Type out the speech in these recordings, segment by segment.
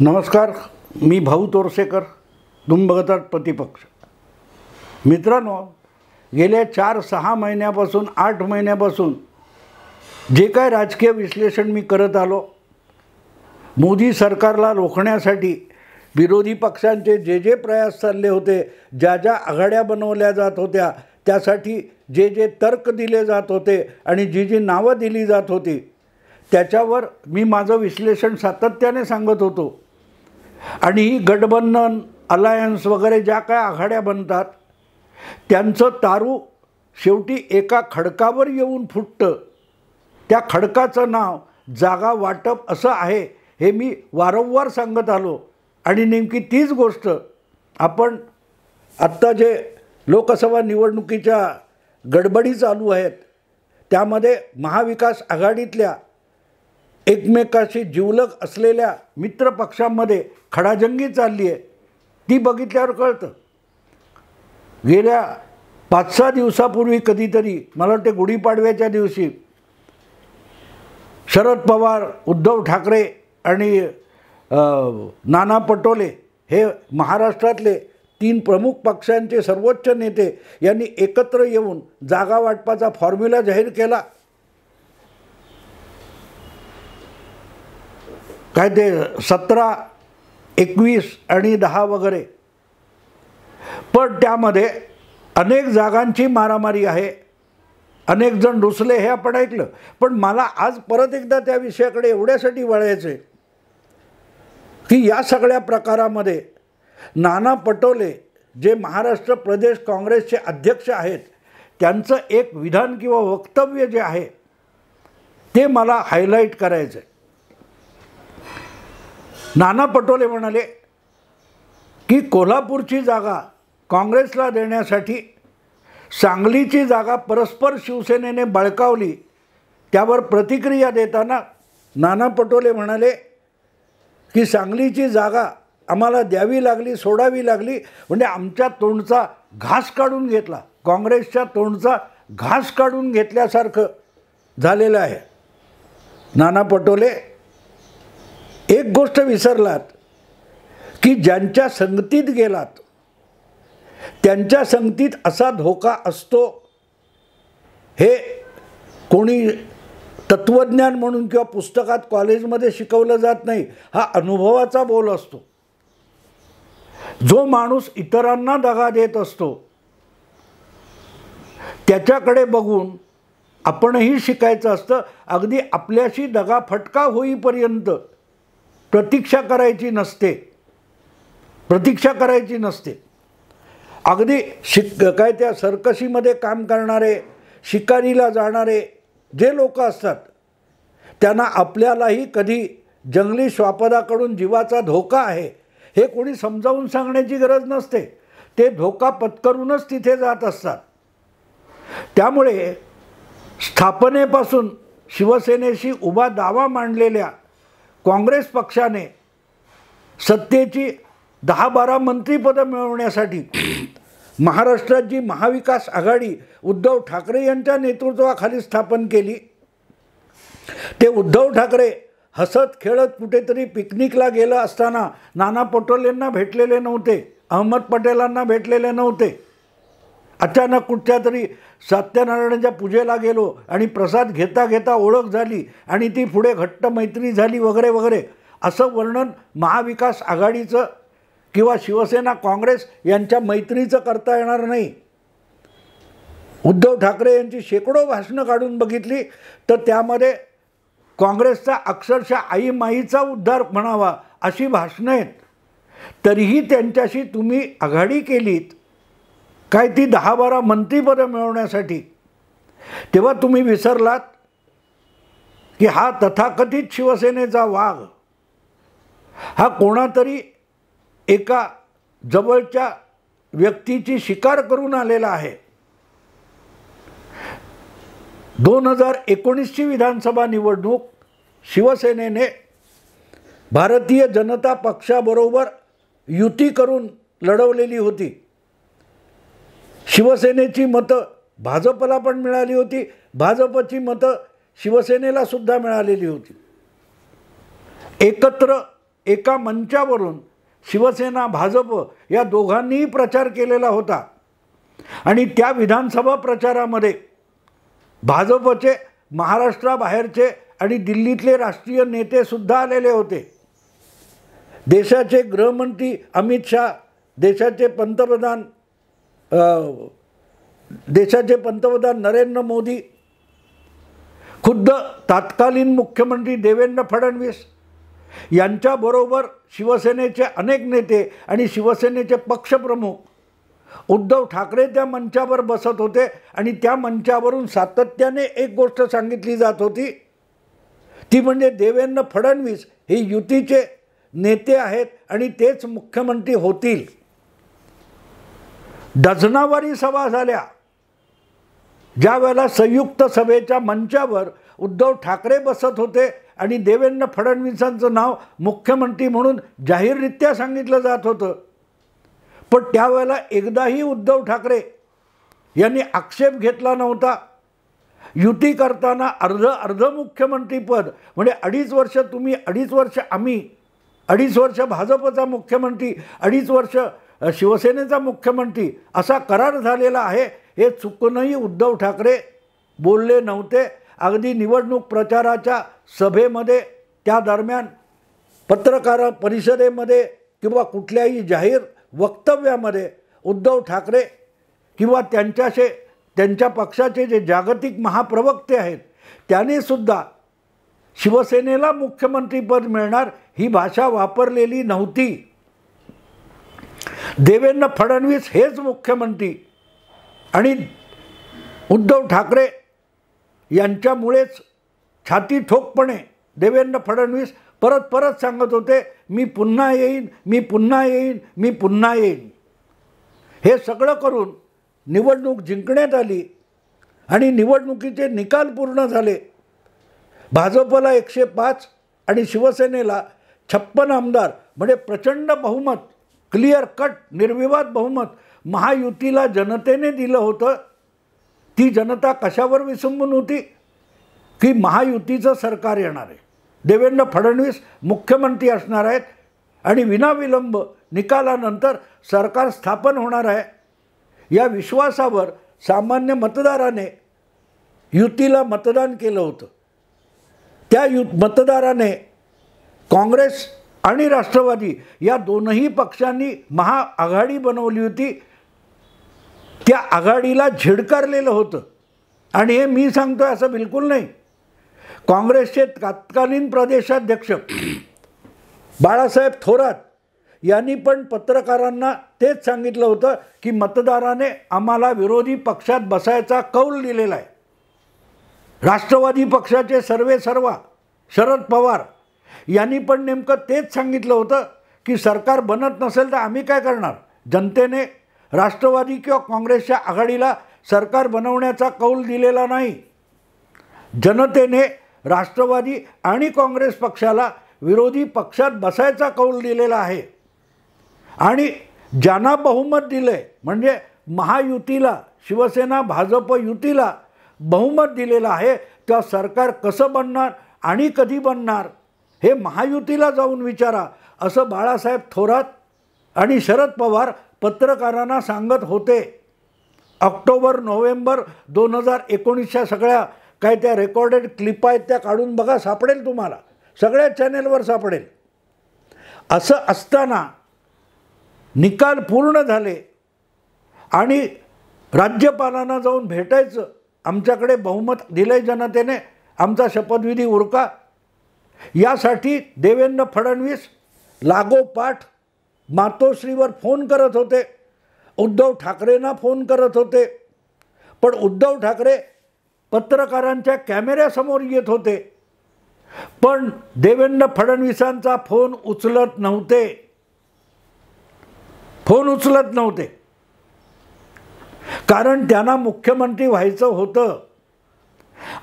नमस्कार, मी भाऊ तोरसेकर. तुम्ही बघत आहात प्रतिपक्ष. मित्रांनो, गेल्या 4-6 महिन्यापासून 8 महिन्यापासून जे काय राजकीय विश्लेषण मी करत आलो, मोदी सरकारला रोखण्यासाठी विरोधी पक्षांचे जे प्रयास चालले होते, ज्या आघाड्या बनवल्या जात होत्या, त्यासाठी जे तर्क दिले जात होते आणि जी नावं दिली जात होती, त्याच्यावर मी माझं विश्लेषण सातत्याने सांगत होतो. आणि ही गठबंधन, अलायन्स वगैरे ज्या काय आघाड्या बनतात, त्यांचं तारू शेवटी एका खडकावर येऊन फुटतं. त्या खडकाचं नाव जागा वाटप असं आहे, हे मी वारंवार सांगत आलो. आणि नेमकी तीच गोष्ट आपण आत्ता जे लोकसभा निवडणुकीच्या गडबडी चालू आहेत, त्यामध्ये महाविकास आघाडीतल्या एकमेकाशी जिवलग असलेल्या मित्रपक्षांमध्ये खडाजंगी चालली आहे, ती बघितल्यावर कळतं. गेल्या 5-6 दिवसापूर्वी कधीतरी, मला वाटते गुढीपाडव्याच्या दिवशी, शरद पवार, उद्धव ठाकरे आणि नाना पटोले हे महाराष्ट्रातले 3 प्रमुख पक्षांचे सर्वोच्च नेते यांनी एकत्र येऊन जागा वाटपाचा फॉर्म्युला जाहीर केला. काय ते 17, 21 आणि 10 वगैरे. पण त्यामध्ये अनेक जागांची मारामारी आहे, अनेक जण रुसले, हे आपण ऐकलं. पण मला आज परत एकदा त्या विषयाकडे एवढ्यासाठी वळायचं आहे की या सगळ्या प्रकारामध्ये नाना पटोले, जे महाराष्ट्र प्रदेश काँग्रेसचे अध्यक्ष आहेत, त्यांचं एक विधान किंवा वक्तव्य जे आहे ते मला हायलाईट करायचं आहे. नाना पटोले म्हणाले की कोल्हापूरची जागा काँग्रेसला देण्यासाठी सांगलीची जागा परस्पर शिवसेनेने बळकावली. त्यावर प्रतिक्रिया देताना नाना पटोले म्हणाले की सांगलीची जागा आम्हाला द्यावी लागली, सोडावी लागली, म्हणजे आमच्या तोंडचा घास काढून घेतला, काँग्रेसच्या तोंडचा घास काढून घेतल्यासारखं झालेलं आहे. नाना पटोले, एक गोष्ट विसरलात की ज्यांच्या संगतीत गेलात त्यांच्या संगतीत असा धोका असतो, हे कोणी तत्त्वज्ञान म्हणून किंवा पुस्तकात कॉलेजमध्ये शिकवलं जात नाही. हा अनुभवाचा बोल असतो. जो माणूस इतरांना दगा देत असतो, त्याच्याकडे बघून आपणही शिकायचं असतं. अगदी आपल्याशी दगा फटका होईपर्यंत प्रतीक्षा करायची नसते. अगदी काय त्या सर्कशीमध्ये काम करणारे, शिकारीला जाणारे जे लोक असतात, त्यांना आपल्यालाही कधी जंगली श्वापदाकडून जीवाचा धोका आहे हे कोणी समजावून सांगण्याची गरज नसते. ते धोका पत्करूनच तिथे जात असतात. त्यामुळे स्थापनेपासून शिवसेनेशी उभा दावा मांडलेल्या काँग्रेस पक्षाने सत्तेची 10-12 मंत्रिपदं मिळवण्यासाठी महाराष्ट्रात जी महाविकास आघाडी उद्धव ठाकरे यांच्या नेतृत्वाखाली स्थापन केली, ते उद्धव ठाकरे हसत खेळत कुठेतरी पिकनिकला गेलं असताना नाना पटोलेंना भेटलेले नव्हते, अहमद पटेलांना भेटलेले नव्हते. अचानक कुठच्या तरी सत्यनारायणाच्या पूजेला गेलो आणि प्रसाद घेता घेता ओळख झाली आणि ती पुढे घट्ट मैत्री झाली वगैरे वगैरे, असं वर्णन महाविकास आघाडीचं किंवा शिवसेना काँग्रेस यांच्या मैत्रीचं करता येणार नाही. उद्धव ठाकरे यांची शेकडो भाषणं काढून बघितली तर त्यामध्ये काँग्रेसचा अक्षरशः आई माईचा उद्धार म्हणावा अशी भाषणं आहेत. तरीही त्यांच्याशी तुम्ही आघाडी केलीत काय, ती 10-12 मंत्रिपदं मिळवण्यासाठी. तेव्हा तुम्ही विसरलात की हा तथाकथित शिवसेनेचा वाघ हा कोणातरी एका जवळच्या व्यक्तीची शिकार करून आलेला आहे. 2019ची विधानसभा निवडणूक शिवसेनेने भारतीय जनता पक्षाबरोबर युती करून लढवलेली होती. शिवसेनेची मतं भाजपला पण मिळाली होती, भाजपची मतं शिवसेनेला सुद्धा मिळालेली होती. एकत्र एका मंचावरून शिवसेना भाजप या दोघांनीही प्रचार केलेला होता आणि त्या विधानसभा प्रचारामध्ये भाजपचे महाराष्ट्राबाहेरचे आणि दिल्लीतले राष्ट्रीय नेते सुद्धा आलेले होते. देशाचे गृहमंत्री अमित शाह, देशाचे पंतप्रधान नरेंद्र मोदी, खुद्द तत्कालीन मुख्यमंत्री देवेंद्र फडणवीस यांच्याबरोबर शिवसेनेचे अनेक नेते आणि शिवसेनेचे पक्षप्रमुख उद्धव ठाकरे त्या मंचावर बसत होते आणि त्या मंचावरून सातत्याने एक गोष्ट सांगितली जात होती, ती म्हणजे देवेंद्र फडणवीस हे युतीचे नेते आहेत आणि तेच मुख्यमंत्री होतील. डझनावारी सभा झाल्या. ज्या वेळेला संयुक्त सभेच्या मंचावर उद्धव ठाकरे बसत होते आणि देवेंद्र फडणवीसांचं नाव मुख्यमंत्री म्हणून जाहीररित्या सांगितलं जात होतं, पण त्यावेळेला एकदाही उद्धव ठाकरे यांनी आक्षेप घेतला नव्हता. युती करताना अर्ध मुख्यमंत्रीपद म्हणजे 2.5 वर्ष तुम्ही, 2.5 वर्ष आम्ही, 2.5 वर्ष भाजपचा मुख्यमंत्री, 2.5 वर्ष शिवसेनेचा मुख्यमंत्री असा करार झालेला आहे, हे चुकूनही उद्धव ठाकरे बोलले नव्हते. अगदी निवडणूक प्रचाराच्या सभेमध्ये, त्या दरम्यान पत्रकार परिषदेमध्ये किंवा कुठल्याही जाहीर वक्तव्यामध्ये उद्धव ठाकरे किंवा त्यांच्या पक्षाचे जे जागतिक महाप्रवक्ते आहेत त्यांनी सुद्धा शिवसेनेला मुख्यमंत्रीपद मिळणार ही भाषा वापरलेली नव्हती. देवेंद्र फडणवीस हेच मुख्यमंत्री आणि उद्धव ठाकरे यांच्यामुळेच छाती ठोकपणे देवेंद्र फडणवीस परत सांगत होते, मी पुन्हा येईन, मी पुन्हा येईन, मी पुन्हा येईन. हे सगळं करून निवडणूक जिंकण्यात आली आणि निवडणुकीचे निकाल पूर्ण झाले. भाजपला 105 आणि शिवसेनेला 56 आमदार म्हणजे प्रचंड बहुमत, क्लिअर कट निर्विवाद बहुमत महायुतीला जनतेने दिलं होतं. ती जनता कशावर विसंबून होती की महायुतीचं सरकार येणार आहे, देवेंद्र फडणवीस मुख्यमंत्री असणार आहेत आणि विनाविलंब निकालानंतर सरकार स्थापन होणार आहे. या विश्वासावर सामान्य मतदाराने युतीला मतदान केलं होतं. त्या मतदाराने काँग्रेस आणि राष्ट्रवादी या दोनही पक्षांनी महाआघाडी बनवली होती. त्या आघाडीला झिडकारलेलं होतं आणि हे मी सांगतोय असं बिलकुल नाही. काँग्रेसचे तत्कालीन प्रदेशाध्यक्ष बाळासाहेब थोरात यांनी पण पत्रकारांना तेच सांगितलं होतं की मतदाराने आम्हाला विरोधी पक्षात बसायचा कौल दिलेला आहे. राष्ट्रवादी पक्षाचे सर्वेसर्वा शरद पवार यांनी पण नेमकं तेच सांगितलं होतं की सरकार बनत नसेल तर आम्ही काय करणार. जनतेने राष्ट्रवादी किंवा काँग्रेसच्या आघाडीला सरकार बनवण्याचा कौल दिलेला नाही. जनतेने राष्ट्रवादी आणि काँग्रेस पक्षाला विरोधी पक्षात बसायचा कौल दिलेला आहे आणि ज्यांना बहुमत दिले म्हणजे महायुतीला, शिवसेना भाजप युतीला बहुमत दिलेलं आहे, त्या सरकार कसं बनणार आणि कधी बनणार हे महायुतीला जाऊन विचारा, असं बाळासाहेब थोरात आणि शरद पवार पत्रकारांना सांगत होते. ऑक्टोबर नोव्हेंबर 2019च्या सगळ्या काय त्या रेकॉर्डेड क्लिप आहेत त्या काढून बघा, सापडेल तुम्हाला, सगळ्या चॅनेलवर सापडेल. असं असताना निकाल पूर्ण झाले आणि राज्यपालांना जाऊन भेटायचं, आमच्याकडे बहुमत दिलंय जनतेने, आमचा शपथविधी उरका. यासाठी देवेंद्र फडणवीस लागोपाठ मातोश्रीवर फोन करत होते, उद्धव ठाकरेंना फोन करत होते, पण उद्धव ठाकरे पत्रकारांच्या कॅमेऱ्यासमोर येत होते पण देवेंद्र फडणवीसांचा फोन उचलत नव्हते. कारण त्यांना मुख्यमंत्री व्हायचं होतं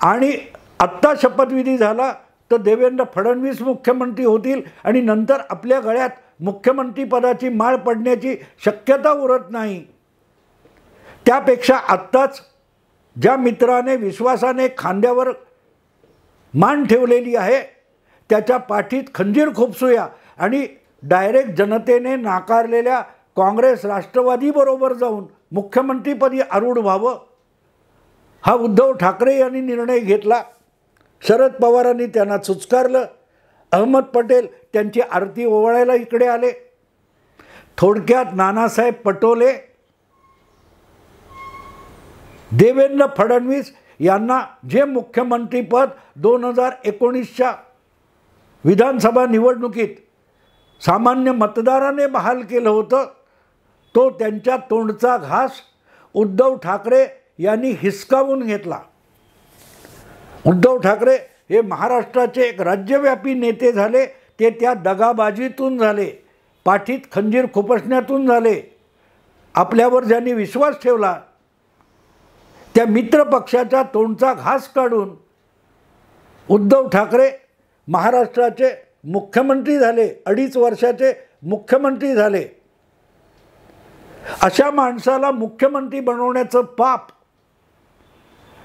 आणि आत्ता शपथविधी झाला तर देवेंद्र फडणवीस मुख्यमंत्री होतील आणि नंतर आपल्या गळ्यात मुख्यमंत्रीपदाची माळ पडण्याची शक्यता उरत नाही. त्यापेक्षा आत्ताच ज्या मित्राने विश्वासाने खांद्यावर मान ठेवलेली आहे त्याच्या पाठीत खंजीर खुपसूया आणि डायरेक्ट जनतेने नाकारलेल्या काँग्रेस राष्ट्रवादीबरोबर जाऊन मुख्यमंत्रीपदी आरूढ व्हावं, हा उद्धव ठाकरे यांनी निर्णय घेतला. शरद पवारांनी त्यांना चुचकारलं. अहमद पटेल त्यांची आरती ओवाळायला इकडे आले. थोडक्यात नानासाहेब पटोले देवेंद्र फडणवीस यांना जे मुख्यमंत्रीपद 2019च्या विधानसभा निवडणुकीत सामान्य मतदाराने बहाल केलं होतं, तो त्यांच्या तोंडचा घास उद्धव ठाकरे यांनी हिसकावून घेतला. उद्धव ठाकरे हे महाराष्ट्राचे एक राज्यव्यापी नेते झाले. ते त्या दगाबाजीतून झाले, पाठीत खंजीर खुपसण्यातून झाले. आपल्यावर ज्यांनी विश्वास ठेवला त्या मित्र पक्षाच्या तोंडचा घास काढून उद्धव ठाकरे महाराष्ट्राचे मुख्यमंत्री झाले, 2.5 वर्षाचे मुख्यमंत्री झाले. अशा माणसाला मुख्यमंत्री बनवण्याचं पाप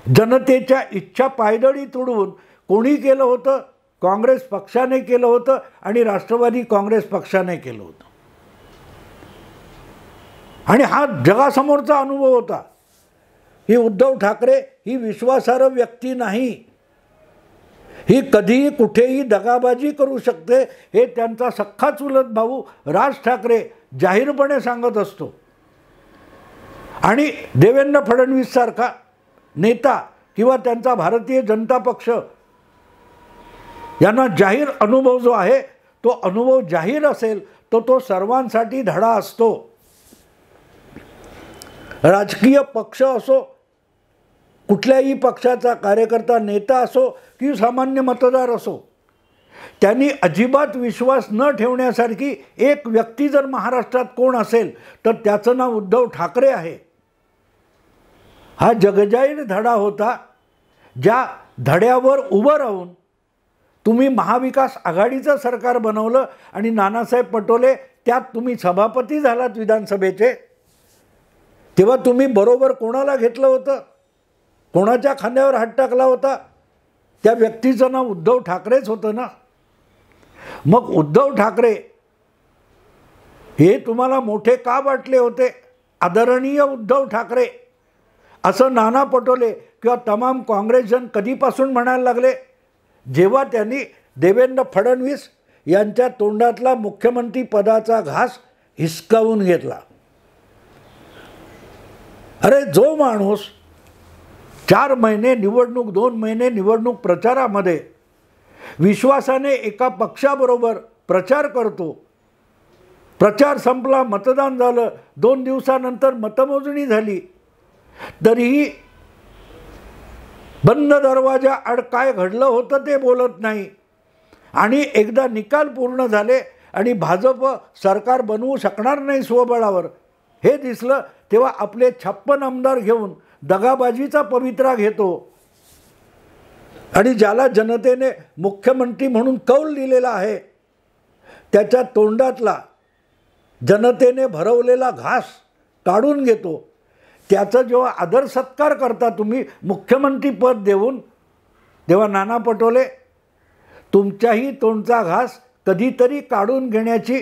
जनतेच्या इच्छा पायदळी तुडवून कोणी केलं होतं? काँग्रेस पक्षाने केलं होतं आणि राष्ट्रवादी काँग्रेस पक्षाने केलं होतं. आणि हा जगासमोरचा अनुभव होता. ही उद्धव ठाकरे ही विश्वासार्ह व्यक्ती नाही. ही कधीही कुठेही दगाबाजी करू शकते, हे त्यांचा सख्खा चुलत भाऊ राज ठाकरे जाहीरपणे सांगत असतो. आणि देवेंद्र फडणवीस सारखा नेता किंवा त्यांचा भारतीय जनता पक्ष यांना जाहीर अनुभव जो आहे, तो अनुभव जाहीर असेल तो तो सर्वांसाठी धडा असतो. राजकीय पक्ष असो, कुठल्याही पक्षाचा कार्यकर्ता नेता असो की सामान्य मतदार असो, त्यांनी अजिबात विश्वास न ठेवण्यासारखी एक व्यक्ती जर महाराष्ट्रात कोण असेल तर त्याचं नाव उद्धव ठाकरे आहे. हा जगजाहीर धडा होता. ज्या धड्यावर उभं राहून तुम्ही महाविकास आघाडीचं सरकार बनवलं आणि नानासाहेब पटोले त्यात तुम्ही सभापती झालात विधानसभेचे, तेव्हा तुम्ही बरोबर कोणाला घेतलं होतं? कोणाच्या खांद्यावर हात टाकला होता? त्या व्यक्तीचं नाव उद्धव ठाकरेच होतं ना. मग उद्धव ठाकरे हे तुम्हाला मोठे का वाटले होते? आदरणीय उद्धव ठाकरे असं नाना पटोले किंवा तमाम काँग्रेसजन कधीपासून म्हणायला लागले? जेव्हा त्यांनी देवेंद्र फडणवीस यांच्या तोंडातला मुख्यमंत्री पदाचा घास हिसकावून घेतला. अरे जो माणूस 4 महिने निवडणूक, 2 महिने निवडणूक प्रचारामध्ये विश्वासाने एका पक्षाबरोबर प्रचार करतो, प्रचार संपला, मतदान झालं, 2 दिवसानंतर मतमोजणी झाली, तरीही बंद दरवाजा आड काय घडलं होतं ते बोलत नाही. आणि एकदा निकाल पूर्ण झाले आणि भाजप सरकार बनवू शकणार नाही स्वबळावर हे दिसलं, तेव्हा आपले 56 आमदार घेऊन दगाबाजीचा पवित्रा घेतो. आणि ज्याला जनतेने मुख्यमंत्री म्हणून कौल दिलेला आहे त्याच्या तोंडातला जनतेने भरवलेला घास काढून घेतो. त्याचा जेव्हा आदर सत्कार करता तुम्ही मुख्यमंत्री पद देऊन, तेव्हा नाना पटोले तुमच्याही तोंडचा घास कधीतरी काढून घेण्याची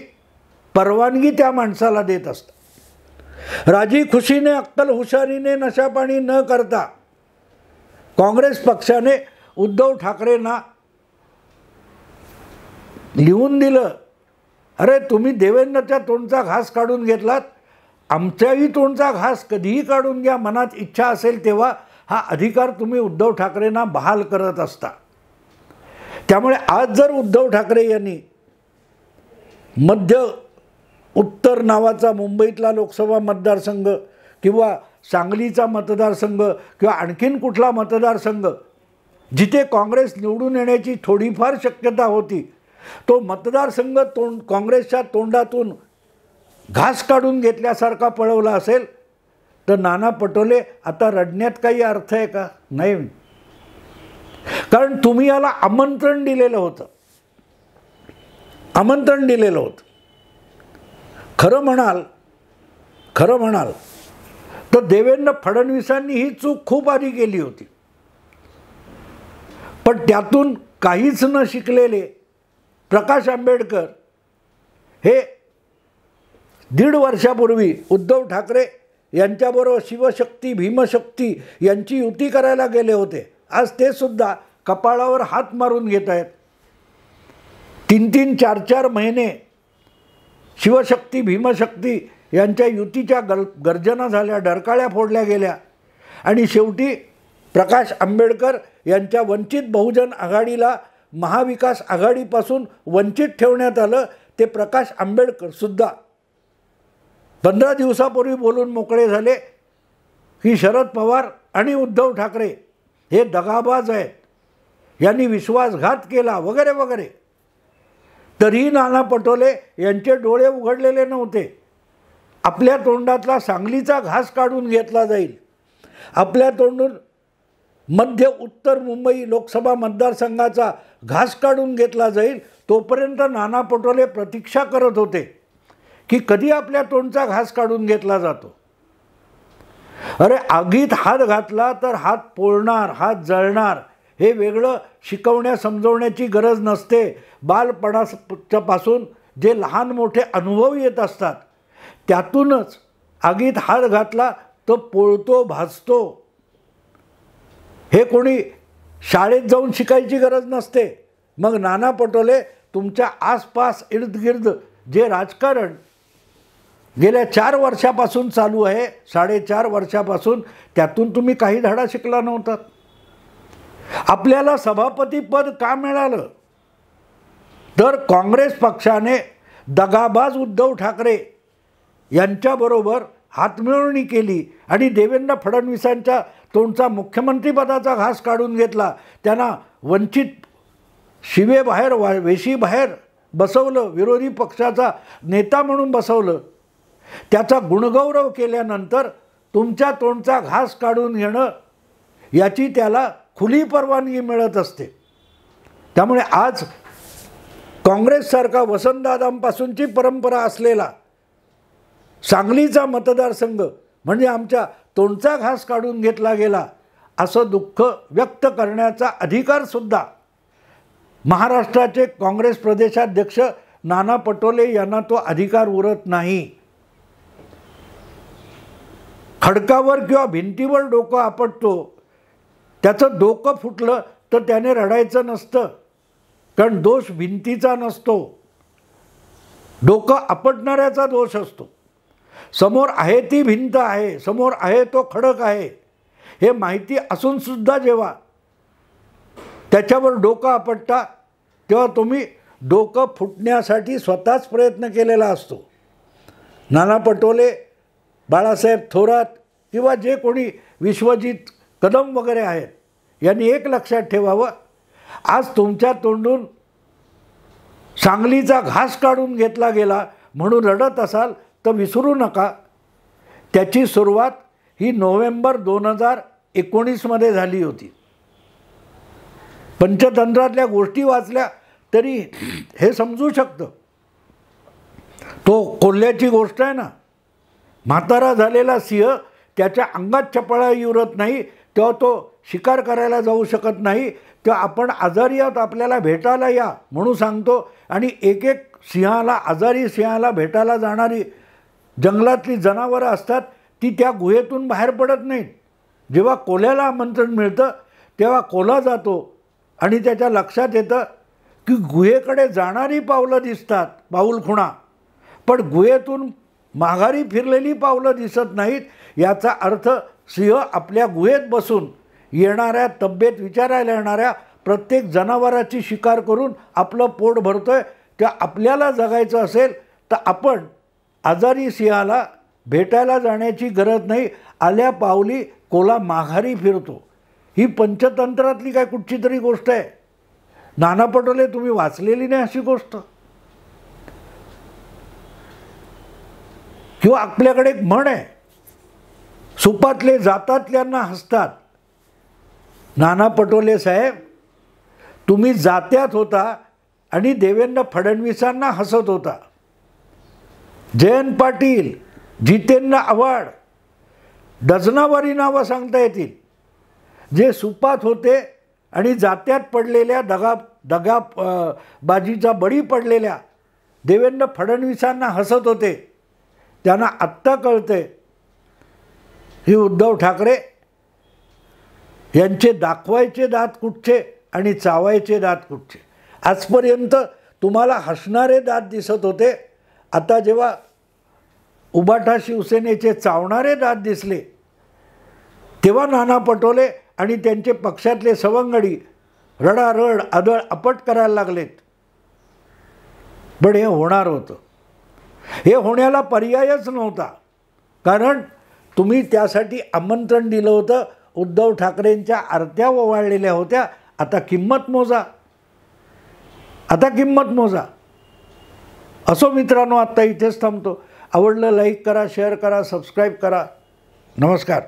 परवानगी त्या माणसाला देत असतात. राजी खुशीने, अक्कल हुशारीने नशापाणी न करता काँग्रेस पक्षाने उद्धव ठाकरेंना लिहून दिलं, अरे तुम्ही देवेंद्रच्या तोंडचा घास काढून घेतलात, आमच्याही तोंडचा घास कधीही काढून घ्या, मनात इच्छा असेल तेव्हा. हा अधिकार तुम्ही उद्धव ठाकरेंना बहाल करत असता. त्यामुळे आज जर उद्धव ठाकरे यांनी मध्य उत्तर नावाचा मुंबईतला लोकसभा मतदारसंघ किंवा सांगलीचा मतदारसंघ किंवा आणखीन कुठला मतदारसंघ जिथे काँग्रेस निवडून येण्याची थोडीफार शक्यता होती, तो मतदारसंघ काँग्रेसच्या तोंडातून घास काढून घेतल्यासारखा पळवला असेल तर नाना पटोले आता रडण्यात काही अर्थ आहे का? नाही. कारण तुम्ही याला आमंत्रण दिलेलं होतं, आमंत्रण दिलेलं होतं. खरं म्हणाल तर देवेंद्र फडणवीसांनी ही चूक खूप आधी केली होती. पण त्यातून काहीच न शिकलेले प्रकाश आंबेडकर हे 1.5 वर्षापूर्वी उद्धव ठाकरे यांच्याबरोबर शिवशक्ती भीमशक्ती यांची युती करायला गेले होते. आज ते सुद्धा कपाळावर हात मारून घेत आहेत. 3-3, 4-4 महिने शिवशक्ती भीमशक्ती यांच्या युतीच्या गर्जना झाल्या, डरकाळ्या फोडल्या गेल्या आणि शेवटी प्रकाश आंबेडकर यांच्या वंचित बहुजन आघाडीला महाविकास आघाडीपासून वंचित ठेवण्यात आलं. ते प्रकाश आंबेडकरसुद्धा 15 दिवसापूर्वी बोलून मोकळे झाले की शरद पवार आणि उद्धव ठाकरे हे दगाबाज आहेत, यांनी विश्वासघात केला वगैरे वगैरे. तरीही नाना पटोले यांचे डोळे उघडलेले नव्हते. आपल्या तोंडातला सांगलीचा घास काढून घेतला जाईल, आपल्या तोंडून मध्य उत्तर मुंबई लोकसभा मतदारसंघाचा घास काढून घेतला जाईल, तोपर्यंत नाना पटोले प्रतीक्षा करत होते की कधी आपल्या तोंडचा घास काढून घेतला जातो. अरे आगीत हात घातला तर हात पोळणार, हात जळणार हे वेगळं शिकवण्या समजवण्याची गरज नसते. बालपणापासून जे लहान मोठे अनुभव येत असतात त्यातूनच आगीत हात घातला तो पोळतो, भाजतो. हे कोणी शाळेत जाऊन शिकायची गरज नसते. मग नाना पटोले तुमच्या आसपास इर्दगिर्द जे राजकारण गेल्या 4 वर्षापासून चालू आहे, 4.5 वर्षापासून, त्यातून तुम्ही काही धडा शिकला नव्हतात. आपल्याला सभापतीपद का मिळालं? तर काँग्रेस पक्षाने दगाबाज उद्धव ठाकरे यांच्याबरोबर हातमिळवणी केली आणि देवेंद्र फडणवीसांच्या तोंडचा मुख्यमंत्रीपदाचा घास काढून घेतला. त्यांना वंचित शिवेबाहेर वेशीबाहेर बसवलं, विरोधी पक्षाचा नेता म्हणून बसवलं. त्याचा गुणगौरव केल्यानंतर तुमच्या तोंडचा घास काढून घेणं याची त्याला खुली परवानगी मिळत असते. त्यामुळे आज काँग्रेससारखा वसंतदादांपासूनची परंपरा असलेला सांगलीचा मतदारसंघ म्हणजे आमच्या तोंडचा घास काढून घेतला गेला असं दुःख व्यक्त करण्याचा अधिकारसुद्धा महाराष्ट्राचे काँग्रेस प्रदेशाध्यक्ष नाना पटोले यांना तो अधिकार उरत नाही. खडकावर किंवा भिंतीवर डोकं आपटतो, त्याचं डोकं फुटलं तर त्याने रडायचं नसतं, कारण दोष भिंतीचा नसतो, डोकं आपटणाऱ्याचा दोष असतो. समोर आहे ती भिंत आहे, समोर आहे तो खडक आहे हे माहिती असूनसुद्धा जेव्हा त्याच्यावर डोकं आपटता तेव्हा तुम्ही डोकं फुटण्यासाठी स्वतःच प्रयत्न केलेला असतो. नाना पटोले, बाळासाहेब थोरात किंवा जे कोणी विश्वजित कदम वगैरे आहेत यांनी एक लक्षात ठेवावं, आज तुमच्या तोंडून सांगलीचा घास काढून घेतला गेला म्हणून रडत असाल तर विसरू नका, त्याची सुरुवात ही नोव्हेंबर 2019 झाली होती. पंचतंत्रातल्या गोष्टी वाचल्या तरी हे समजू शकतं. तो कोल्ह्याची गोष्ट आहे ना, म्हातारा झालेला सिंह त्याच्या अंगात चपळाई उरत नाही तेव्हा तो शिकार करायला जाऊ शकत नाही, तेव्हा आपण आजारी आहोत आपल्याला भेटायला या म्हणून सांगतो. आणि एक एक सिंहाला, आजारी सिंहाला भेटायला जाणारी जंगलातली जनावरं असतात ती त्या गुहेतून बाहेर पडत नाहीत. जेव्हा कोल्ह्याला आमंत्रण मिळतं तेव्हा कोल्हा जातो आणि त्याच्या लक्षात येतं की गुहेकडे जाणारी पावलं दिसतात, पाऊलखुणा, पण गुहेतून माघारी फिरलेली पावलं दिसत नाहीत. याचा अर्थ सिंह आपल्या गुहेत बसून येणाऱ्या, तब्येत विचारायला येणाऱ्या प्रत्येक जनावराची शिकार करून आपलं पोट भरतोय. त्या आपल्याला जगायचं असेल तर आपण आजारी सिंहाला भेटायला जाण्याची गरज नाही, आल्या पावली कोल्हा माघारी फिरतो. ही पंचतंत्रातली काय कुठची तरी गोष्ट आहे. नाना पटोले तुम्ही वाचलेली नाही अशी गोष्ट? किंवा आपल्याकडे एक म्हण आहे, सुपातले जातातल्यांना हसतात. नाना पटोले साहेब, तुम्ही जात्यात होता आणि देवेंद्र फडणवीसांना हसत होता. जयंत पाटील, जितेंद्र आव्हाड, डझनावारी नावं सांगता येतील जे सुपात होते आणि जात्यात पडलेल्या दगाबाजीचा बळी पडलेल्या देवेंद्र फडणवीसांना हसत होते त्यांना आत्ता कळते ही उद्धव ठाकरे यांचे दाखवायचे दात कुठचे आणि चावायचे दात कुठचे. आजपर्यंत तुम्हाला हसणारे दात दिसत होते, आता जेव्हा उबाटा शिवसेनेचे चावणारे दात दिसले तेव्हा नाना पटोले आणि त्यांचे पक्षातले सवंगडी रडारड आदळ आपट करायला लागलेत. पण हे होणार होतं, हे होण्याला पर्यायच नव्हता, कारण तुम्ही त्यासाठी आमंत्रण दिलं होतं. उद्धव ठाकरेंच्या आरत्या ओवाळलेल्या होत्या. आता किंमत मोजा, आता किंमत मोजा. असो मित्रांनो, आत्ता इथेच थांबतो. आवडलं लाईक करा, शेअर करा, सबस्क्राईब करा. नमस्कार.